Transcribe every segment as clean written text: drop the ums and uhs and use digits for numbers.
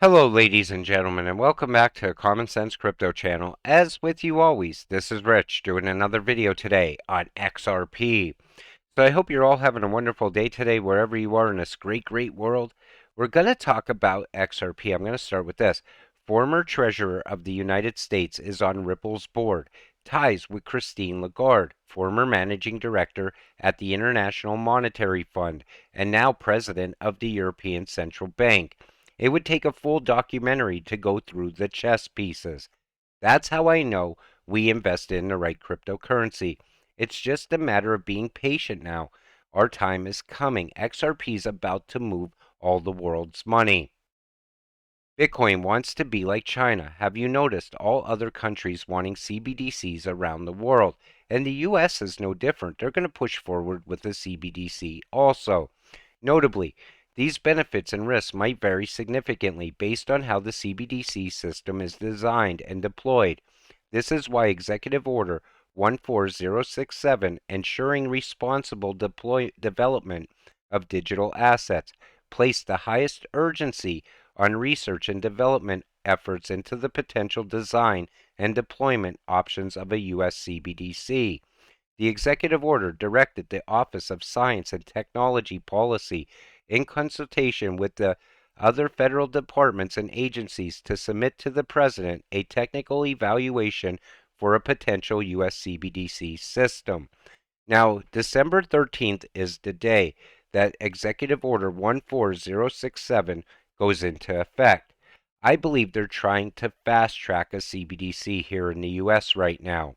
Hello, ladies and gentlemen, and welcome back to Common Sense Crypto channel. As with you always, this is Rich doing another video today on XRP. So I hope you're all having a wonderful day today, wherever you are in this great world. We're going to talk about XRP. I'm going to start with this. Former Treasurer of the United States is on Ripple's board. Ties with Christine Lagarde, former Managing Director at the International Monetary Fund, and now President of the European Central Bank. It would take a full documentary to go through the chess pieces. That's how I know we invested in the right cryptocurrency. It's just a matter of being patient now. Our time is coming. XRP is about to move all the world's money. Bitcoin wants to be like China. Have you noticed all other countries wanting CBDCs around the world? And the US is no different. They're going to push forward with the CBDC also. Notably, these benefits and risks might vary significantly based on how the CBDC system is designed and deployed. This is why Executive Order 14067, ensuring responsible development of digital assets, placed the highest urgency on research and development efforts into the potential design and deployment options of a U.S. CBDC. The executive order directed the Office of Science and Technology Policy, in consultation with the other federal departments and agencies, to submit to the President a technical evaluation for a potential U.S. CBDC system. Now, December 13th is the day that Executive Order 14067 goes into effect. I believe they're trying to fast track a CBDC here in the U.S. right now.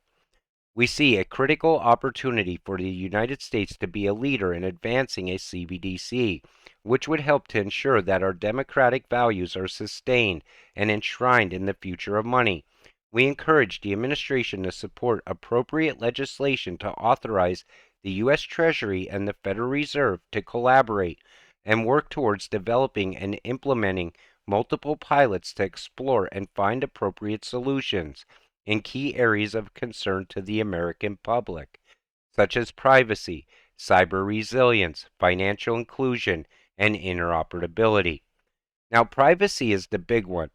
We see a critical opportunity for the United States to be a leader in advancing a CBDC, which would help to ensure that our democratic values are sustained and enshrined in the future of money. We encourage the administration to support appropriate legislation to authorize the U.S. Treasury and the Federal Reserve to collaborate and work towards developing and implementing multiple pilots to explore and find appropriate solutions in key areas of concern to the American public, such as privacy, cyber resilience, financial inclusion, and interoperability. Now, privacy is the big one.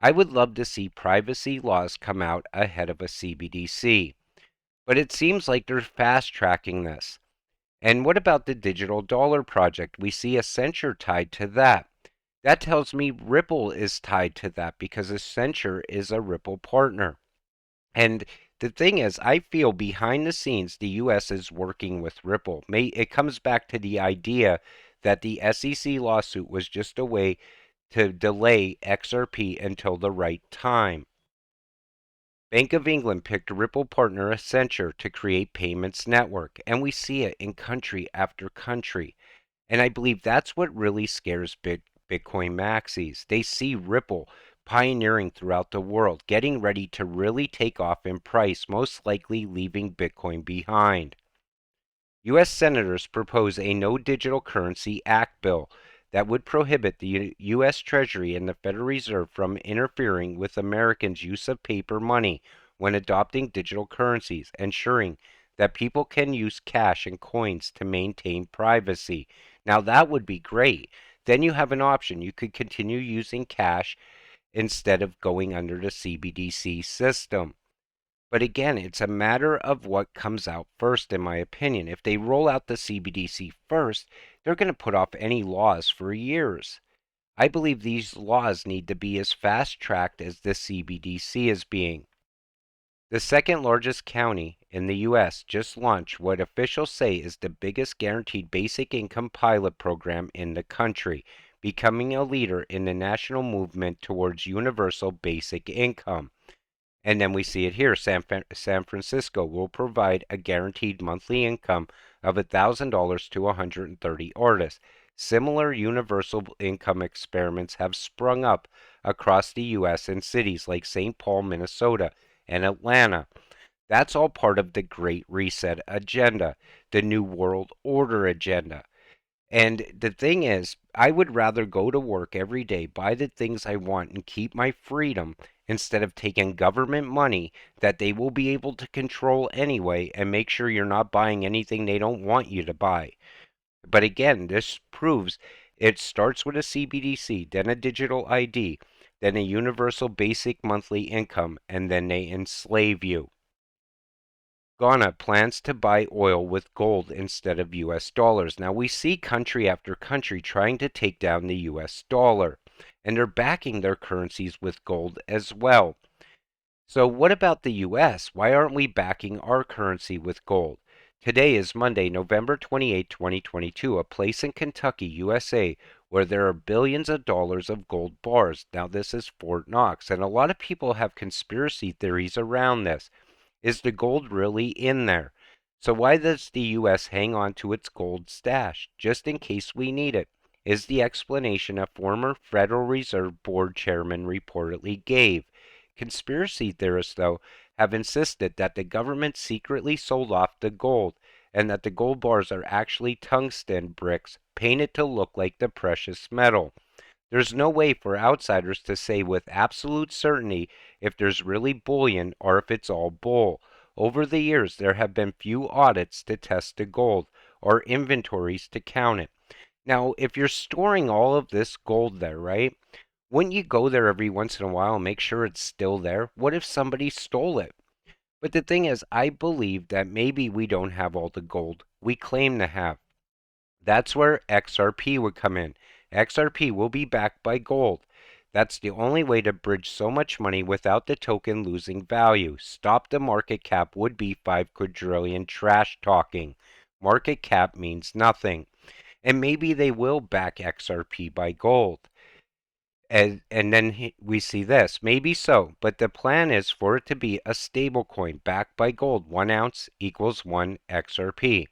I would love to see privacy laws come out ahead of a CBDC, but it seems like they're fast tracking this. And what about the digital dollar project? We see Accenture tied to that. That tells me Ripple is tied to that because Accenture is a Ripple partner. And the thing is, I feel behind the scenes, the U.S. is working with Ripple. It comes back to the idea that the SEC lawsuit was just a way to delay XRP until the right time. Bank of England picked Ripple partner Accenture to create payments network, and we see it in country after country. And I believe that's what really scares Bitcoin maxis. They see Ripple pioneering throughout the world, getting ready to really take off in price, most likely leaving Bitcoin behind. U.S. senators propose a No Digital Currency Act bill that would prohibit the U.S. Treasury and the Federal Reserve from interfering with Americans' use of paper money when adopting digital currencies, ensuring that people can use cash and coins to maintain privacy. Now, that would be great. Then you have an option. You could continue using cash instead of going under the CBDC system. But again, it's a matter of what comes out first, in my opinion. If they roll out the CBDC first, they're going to put off any laws for years. I believe these laws need to be as fast tracked as the CBDC is being. The second largest county in the U.S. just launched what officials say is the biggest guaranteed basic income pilot program in the country, becoming a leader in the national movement towards universal basic income. And then we see it here. San Francisco will provide a guaranteed monthly income of $1,000 to 130 artists. Similar universal income experiments have sprung up across the U.S. in cities like St. Paul, Minnesota, and Atlanta. That's all part of the Great Reset agenda, the New World Order agenda. And the thing is, I would rather go to work every day, buy the things I want, and keep my freedom instead of taking government money that they will be able to control anyway and make sure you're not buying anything they don't want you to buy. But again, this proves It starts with a CBDC, then a digital ID, then a universal basic monthly income, and then they enslave you. Ghana plans to buy oil with gold instead of US dollars. Now, we see country after country trying to take down the US dollar, and they're backing their currencies with gold as well. So, what about the US? Why aren't we backing our currency with gold? Today is Monday, November 28, 2022, a place in Kentucky, USA, where there are billions of dollars of gold bars. Now, this is Fort Knox, and a lot of people have conspiracy theories around this. Is the gold really in there? So why does the U.S. hang on to its gold stash, just in case we need it? Is the explanation a former Federal Reserve Board chairman reportedly gave. Conspiracy theorists, though, have insisted that the government secretly sold off the gold, and that the gold bars are actually tungsten bricks painted to look like the precious metal. There's no way for outsiders to say with absolute certainty if there's really bullion or if it's all bull. Over the years, there have been few audits to test the gold or inventories to count it. Now, if you're storing all of this gold there, right? Wouldn't you go there every once in a while and make sure it's still there? What if somebody stole it? But the thing is, I believe that maybe we don't have all the gold we claim to have. That's where XRP would come in. XRP will be backed by gold. That's the only way to bridge so much money without the token losing value. Stop the market cap would be 5 quadrillion trash talking. Market cap means nothing. And maybe they will back XRP by gold. And then we see this. Maybe so, but the plan is for it to be a stable coin backed by gold. 1 ounce equals 1 XRP.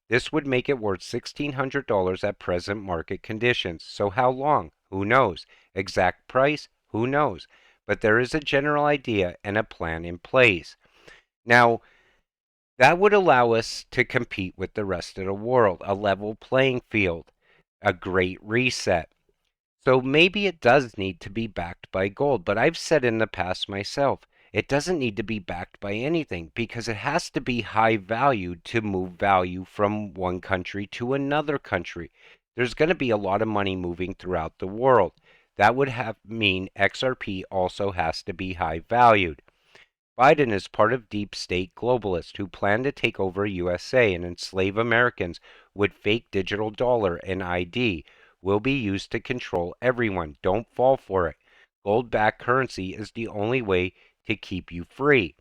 This would make it worth $1,600 at present market conditions. So how long? Who knows? Exact price? Who knows? But there is a general idea and a plan in place. Now, that would allow us to compete with the rest of the world, a level playing field, a great reset. So maybe it does need to be backed by gold, but I've said in the past myself, it doesn't need to be backed by anything because it has to be high value to move value from one country to another country. There's going to be a lot of money moving throughout the world. That would mean XRP also has to be high valued. Biden is part of deep state globalists who plan to take over USA and enslave Americans with fake digital dollar and ID will be used to control everyone. Don't fall for it. Gold-backed currency is the only way to keep you free.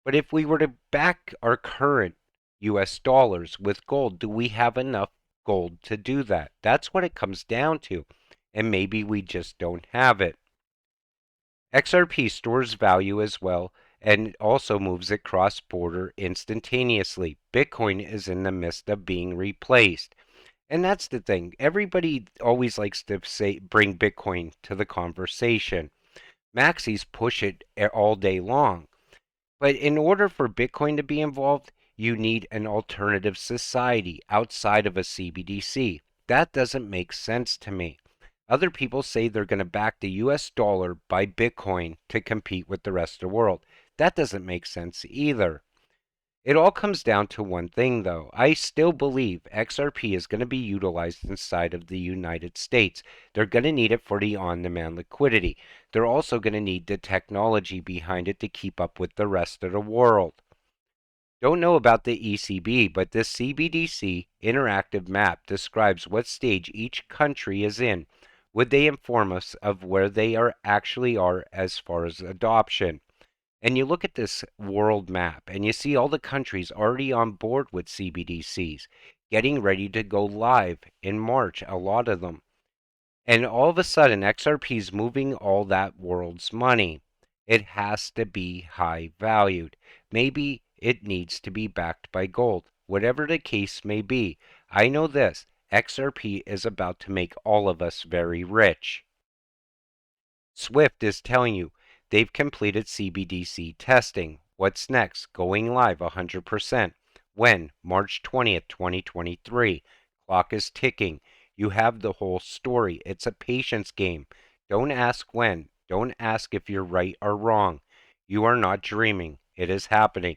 But if we were to back our current US dollars with gold, do we have enough gold to do that? That's what it comes down to. And maybe we just don't have it. XRP stores value as well and also moves it cross-border instantaneously. Bitcoin is in the midst of being replaced. And that's the thing. Everybody always likes to bring Bitcoin to the conversation. Maxis push it all day long. But in order for Bitcoin to be involved, you need an alternative society outside of a CBDC. That doesn't make sense to me. Other people say they're going to back the US dollar by Bitcoin to compete with the rest of the world. That doesn't make sense either. It all comes down to one thing, though. I still believe XRP is going to be utilized inside of the United States. They're going to need it for the on-demand liquidity. They're also going to need the technology behind it to keep up with the rest of the world. Don't know about the ECB, but this CBDC interactive map describes what stage each country is in. Would they inform us of where they actually are as far as adoption? And you look at this world map and you see all the countries already on board with CBDCs, getting ready to go live in March, a lot of them. And all of a sudden, XRP is moving all that world's money. It has to be high valued. Maybe it needs to be backed by gold. Whatever the case may be, I know this, XRP is about to make all of us very rich. Swift is telling you, they've completed CBDC testing. What's next? Going live 100%. When? March 20th, 2023. Clock is ticking. You have the whole story. It's a patience game. Don't ask when. Don't ask if you're right or wrong. You are not dreaming. It is happening.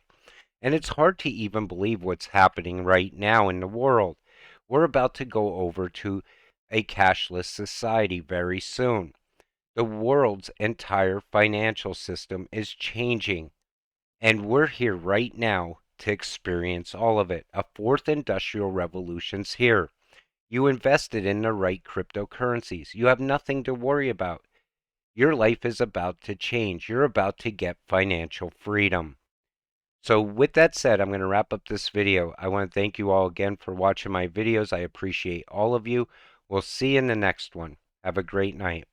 And it's hard to even believe what's happening right now in the world. We're about to go over to a cashless society very soon. The world's entire financial system is changing, and we're here right now to experience all of it. A fourth industrial revolution's here. You invested in the right cryptocurrencies. You have nothing to worry about. Your life is about to change. You're about to get financial freedom. So with that said, I'm going to wrap up this video. I want to thank you all again for watching my videos. I appreciate all of you. We'll see you in the next one. Have a great night.